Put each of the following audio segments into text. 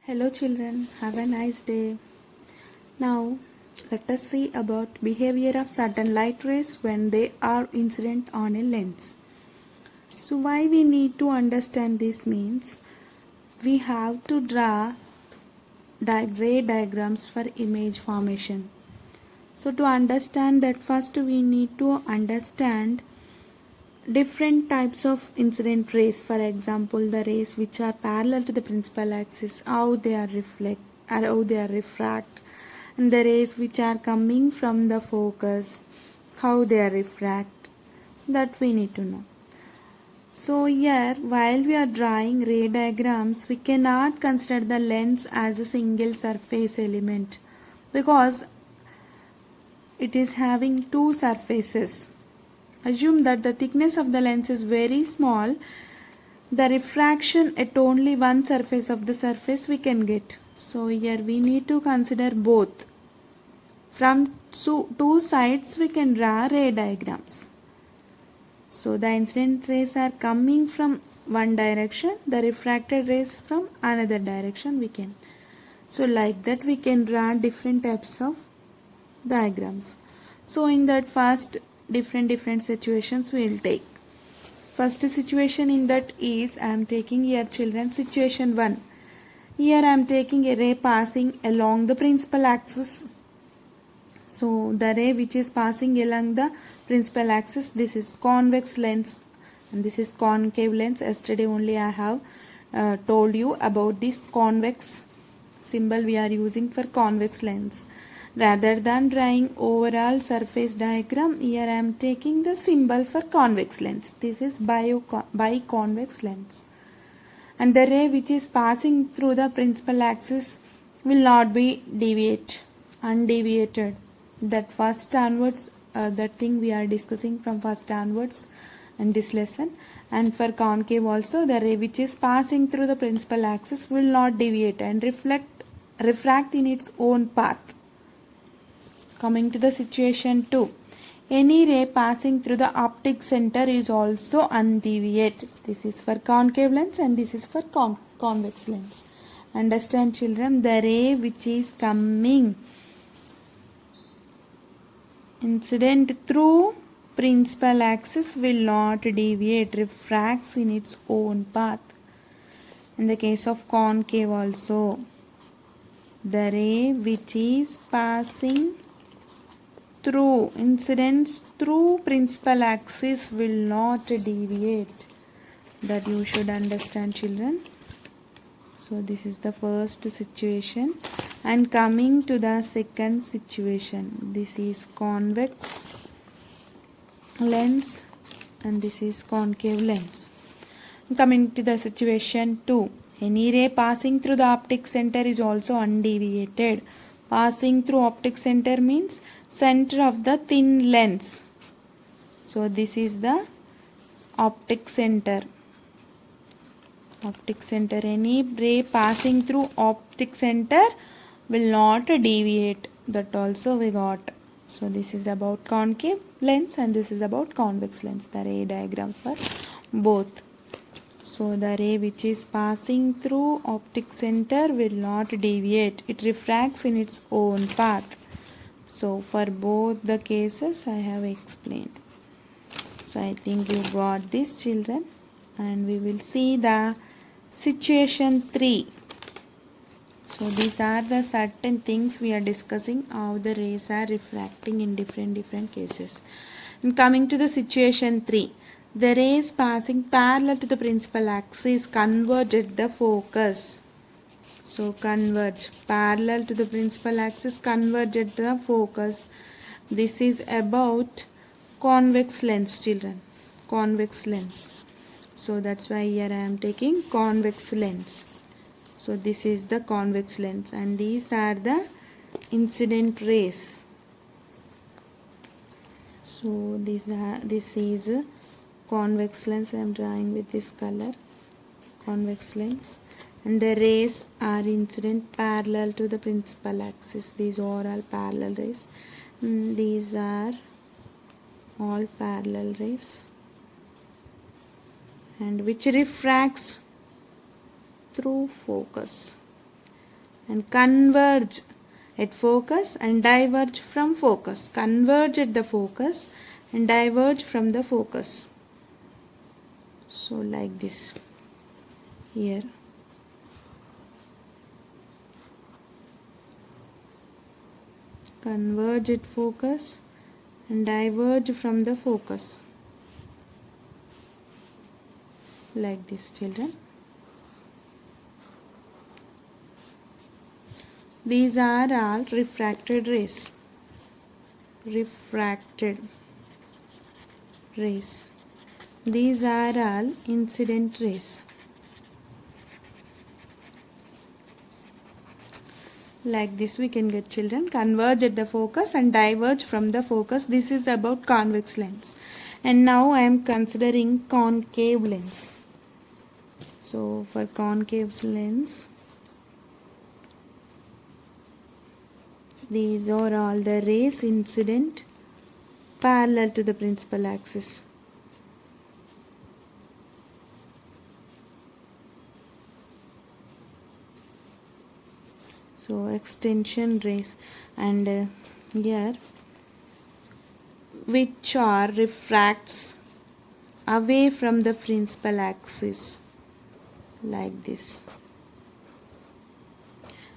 Hello children, have a nice day. Now let us see about behavior of certain light rays when they are incident on a lens. So why we need to understand this means we have to draw ray diagrams for image formation. So to understand that, first we need to understand different types of incident rays. For example, the rays which are parallel to the principal axis, how they are refract, and the rays which are coming from the focus, how they are refract, that we need to know. So here, while we are drawing ray diagrams, we cannot consider the lens as a single surface element because it is having two surfaces. Assume that the thickness of the lens is very small. The refraction at only one surface of the surface we can get. So here we need to consider both. From two sides we can draw ray diagrams. So the incident rays are coming from one direction, the refracted rays from another direction we can. So like that we can draw different types of diagrams. So in that first different situations we will take. First situation in that is I am taking here children situation 1. Here I am taking a ray passing along the principal axis. So the ray which is passing along the principal axis, this is convex lens and this is concave lens. Yesterday only I have told you about this convex symbol we are using for convex lens. Rather than drawing overall surface diagram, here I am taking the symbol for convex lens. This is biconvex lens. And the ray which is passing through the principal axis will not be undeviated. That first onwards, that thing we are discussing from first onwards in this lesson. And for concave also, the ray which is passing through the principal axis will not deviate and refract in its own path. Coming to the situation 2. Any ray passing through the optic center is also undeviate. This is for concave lens and this is for convex lens. Understand children, the ray which is coming incident through principal axis will not deviate, refracts in its own path. In the case of concave also, the ray which is passing through incidence through principal axis will not deviate. That you should understand children. So this is the first situation. And coming to the second situation, this is convex lens and this is concave lens. Coming to the situation 2. Any ray passing through the optic center is also undeviated. Passing through optic center means center of the thin lens. So this is the optic center. Optic center. Any ray passing through optic center will not deviate. That also we got. So this is about concave lens and this is about convex lens. The ray diagram for both. So the ray which is passing through optic center will not deviate. It refracts in its own path. So for both the cases I have explained. So I think you got this children, and we will see the situation 3. So these are the certain things we are discussing, how the rays are refracting in different cases. And coming to the situation 3. The rays passing parallel to the principal axis converge at the focus. So converge, parallel to the principal axis, converge at the focus. This is about convex lens children, convex lens. So that's why here I am taking convex lens. So this is the convex lens and these are the incident rays. So this is convex lens. I am drawing with this color, convex lens. And the rays are incident parallel to the principal axis. These are all parallel rays. These are all parallel rays. And which refracts through focus. and converge at focus and diverge from focus. Converge at the focus and diverge from the focus. So like this here. Converge at focus and diverge from the focus. Like this, children. These are all refracted rays. Refracted rays. These are all incident rays. Like this we can get, children. Converge at the focus and diverge from the focus. This is about convex lens. And now I am considering concave lens. So for concave lens, these are all the rays incident parallel to the principal axis. So extension rays, and here which are refracts away from the principal axis, like this,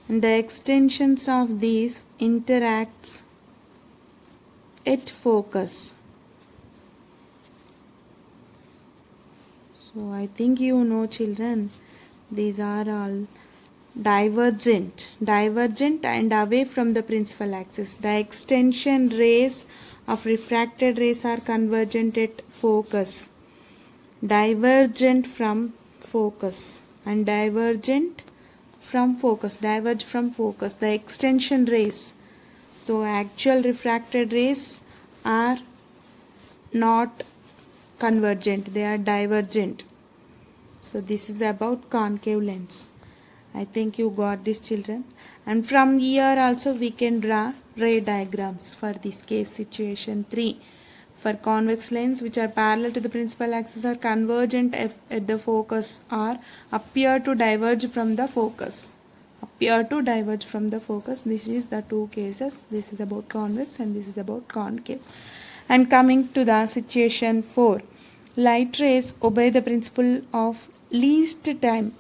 and the extensions of these interacts at focus. So I think you know, children, these are all divergent and away from the principal axis. The extension rays of refracted rays are convergent at focus, divergent from focus, and divergent from focus, diverge from focus. The extension rays, so actual refracted rays are not convergent, they are divergent. So this is about concave lens. I think you got this, children. And from here also we can draw ray diagrams for this case situation 3. For convex lens which are parallel to the principal axis are convergent at the focus or appear to diverge from the focus. Appear to diverge from the focus. This is the two cases. This is about convex and this is about concave. And coming to the situation 4. Light rays obey the principle of least time.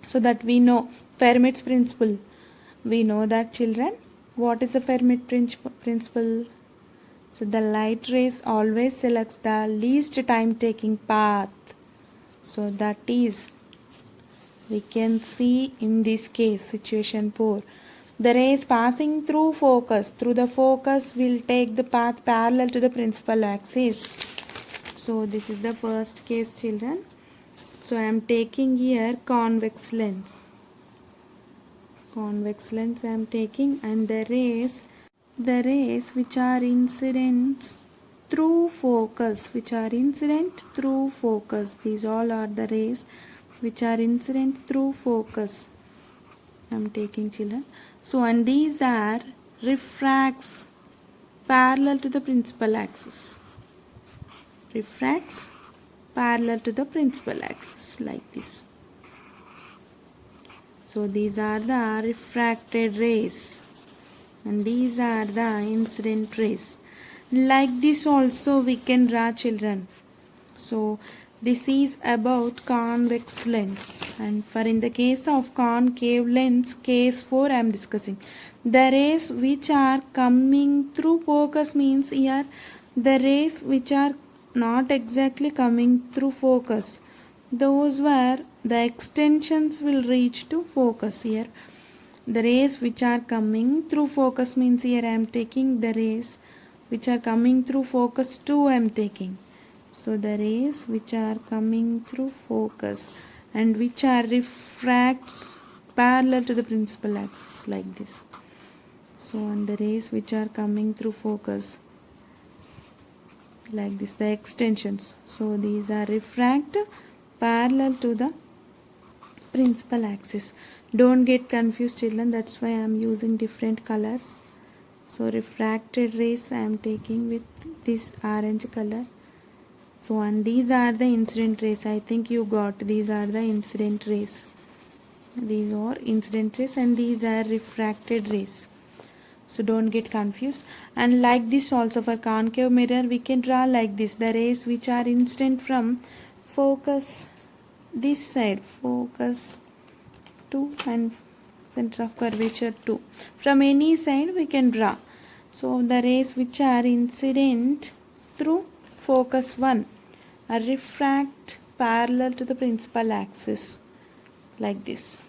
So that we know Fermat's principle. We know that, children. What is the Fermat principle? So the light rays always selects the least time taking path. So that is, we can see in this case situation 4. The rays passing through the focus will take the path parallel to the principal axis. So this is the first case, children. So I am taking here convex lens. Convex lens I am taking, and the rays which are incident through focus, these all are the rays which are incident through focus. I am taking, children. So and these are refracts parallel to the principal axis. Refracts parallel to the principal axis, like this. So these are the refracted rays and these are the incident rays. Like this also we can draw, children. So this is about convex lens, and for in the case of concave lens, case 4 I am discussing. The rays which are coming through focus means here the rays which are not exactly coming through focus, those where the extensions will reach to focus. Here the rays which are coming through focus means here I am taking the rays which are coming through focus 2 I am taking. So the rays which are coming through focus and which are refracts parallel to the principal axis, like this. So and the rays which are coming through focus, like this, the extensions. So these are refract parallel to the principal axis. Don't get confused, children, that's why I am using different colors. So refracted rays I am taking with this orange color. So and these are the incident rays. I think you got, these are the incident rays. These are incident rays and these are refracted rays. So don't get confused. And like this also, for concave mirror we can draw like this. The rays which are incident from focus this side, focus 2 and center of curvature 2. From any side we can draw. So the rays which are incident through focus 1 are refract parallel to the principal axis like this.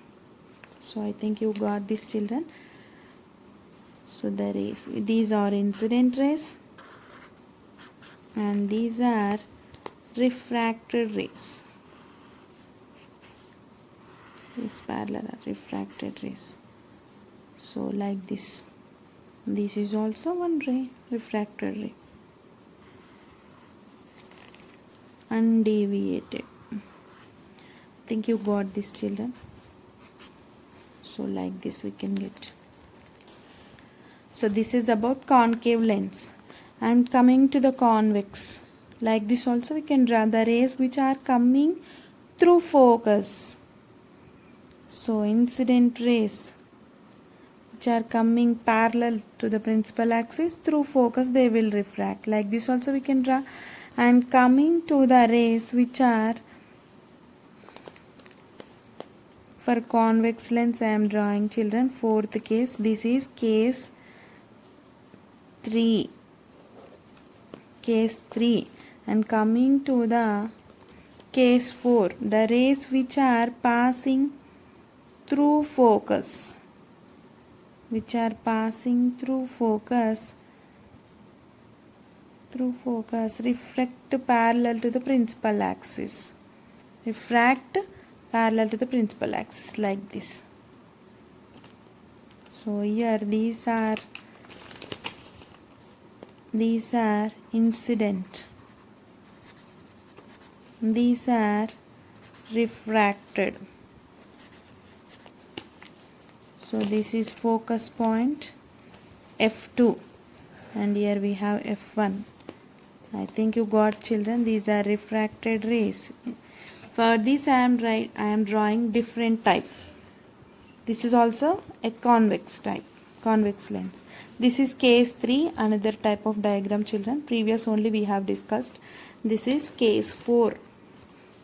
So I think you got this, children. So the rays, these are incident rays and these are refracted rays. These parallel are refracted rays. So like this. This is also one ray, refracted ray. Undeviated. I think you got this, children. So like this we can get. So this is about concave lens. And coming to the convex, like this also we can draw the rays which are coming through focus. So incident rays which are coming parallel to the principal axis through focus, they will refract. Like this also we can draw. And coming to the rays which are for convex lens, I am drawing, children, fourth case. This is case 3. Case 3. And coming to the case 4, the rays which are passing through focus, refract parallel to the principal axis. Refract parallel to the principal axis like this. So here these are incident, these are refracted. So this is focus point F2 and here we have F1. I think you got, children. These are refracted rays. For this I am drawing different type. This is also a convex type, convex lens. This is case 3, another type of diagram, children. Previous only we have discussed. This is case 4.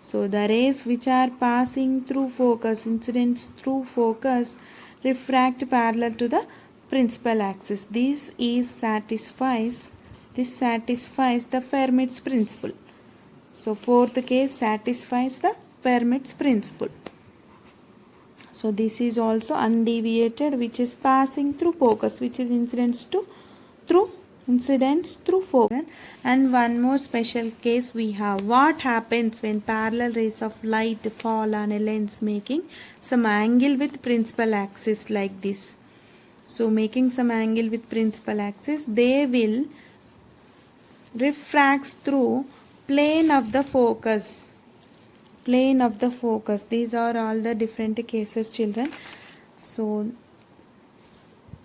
So the rays which are passing through focus, incidents through focus, refract parallel to the principal axis. This satisfies the Fermat's principle. So fourth case satisfies the Fermat's principle. So this is also undeviated, which is passing through focus, which is incidents through focus. And one more special case we have. What happens when parallel rays of light fall on a lens making some angle with principal axis like this? So making some angle with principal axis, they will refract through plane of the focus. These are all the different cases, children. So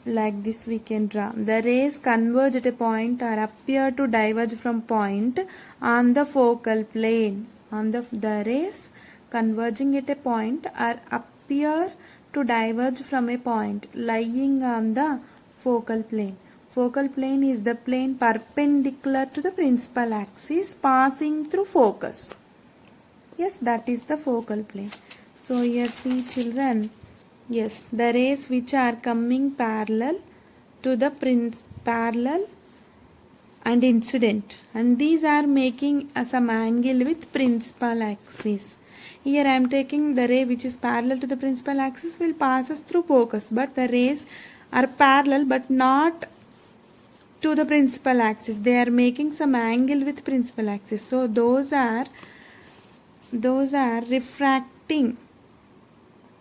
like this we can draw. The rays converge at a point or appear to diverge from point on the focal plane. The rays converging at a point or appear to diverge from a point lying on the focal plane. Focal plane is the plane perpendicular to the principal axis passing through focus. Yes, that is the focal plane. So here see, children. Yes, the rays which are coming parallel to the parallel and incident, and these are making some angle with principal axis. Here I am taking the ray which is parallel to the principal axis will pass us through focus, but the rays are parallel but not to the principal axis. They are making some angle with principal axis. So those are refracting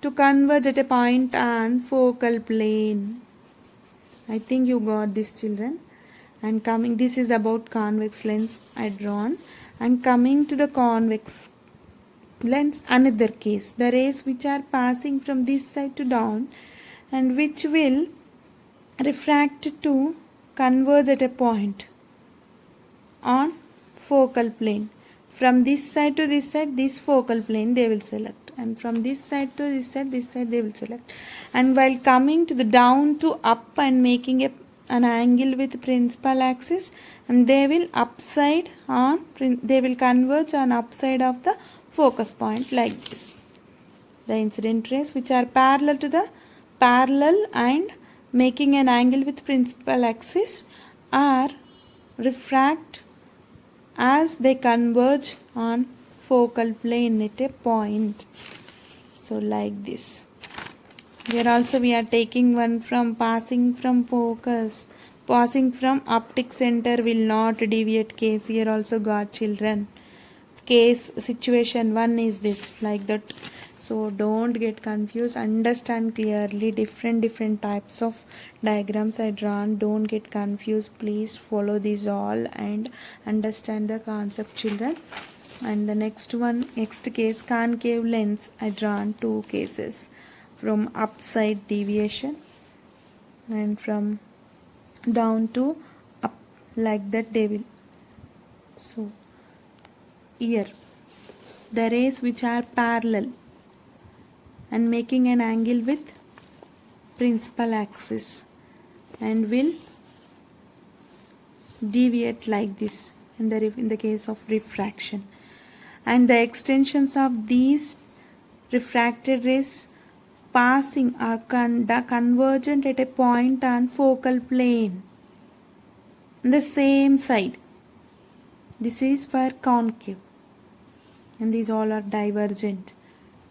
to converge at a point on focal plane. I think you got this, children. And coming, this is about convex lens I drawn. And coming to the convex lens, another case. The rays which are passing from this side to down and which will refract to converge at a point on focal plane. From this side to this side, this focal plane they will select. and from this side to this side they will select. And while coming to the down to up and making an angle with principal axis, and they will converge on upside of the focus point like this. The incident rays which are parallel and making an angle with principal axis are refract as they converge on focal plane at a point. So like this. Here also we are taking one from passing from optic center will not deviate case. Here also got children. Case situation 1 is this, like that. So don't get confused, understand clearly different types of diagrams I drawn. Don't get confused, please follow these all and understand the concept, children. And the next case, concave lens, I drawn 2 cases from upside deviation and from down to up, like that they will. So here the rays which are parallel and making an angle with principal axis and will deviate like this in the case of refraction, and the extensions of these refracted rays passing are convergent at a point on focal plane on the same side. This is for concave and these all are divergent.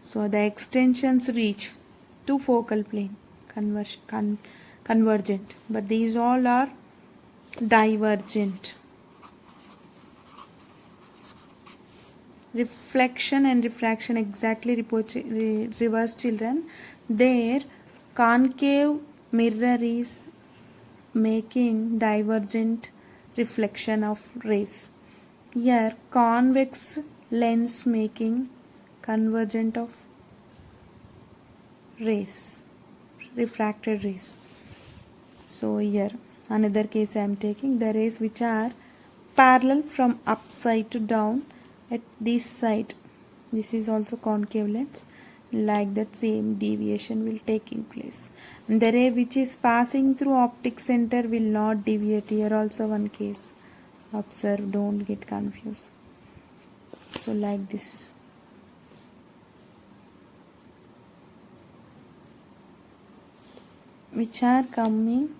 So the extensions reach to focal plane convergent, but these all are divergent. Reflection and refraction exactly reverse, children. There concave mirror is making divergent reflection of rays. Here convex lens making convergent of rays, refracted rays. So here another case I am taking, the rays which are parallel from upside to down at this side. This is also concave lens, like that same deviation will taking place. And the ray which is passing through optic center will not deviate. Here also one case. Observe, don't get confused. So like this. Which are coming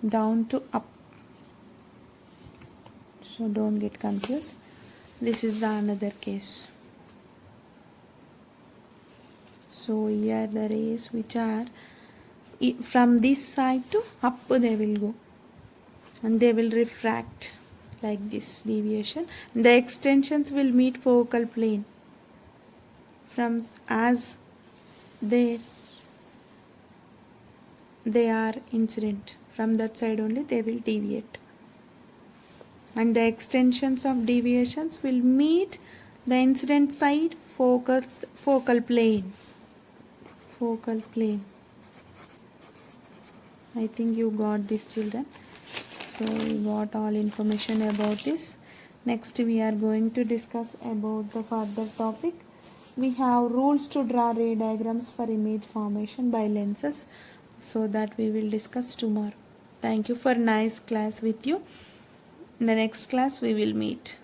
down to up. So don't get confused. This is the another case. So here the rays which are from this side to up they will go and they will refract like this deviation. The extensions will meet focal plane from as they are incident. From that side only they will deviate. And the extensions of deviations will meet the incident side focal plane. Focal plane. I think you got this, children. So you got all information about this. Next we are going to discuss about the further topic. We have rules to draw ray diagrams for image formation by lenses. So that we will discuss tomorrow. Thank you for nice class with you. In the next class we will meet.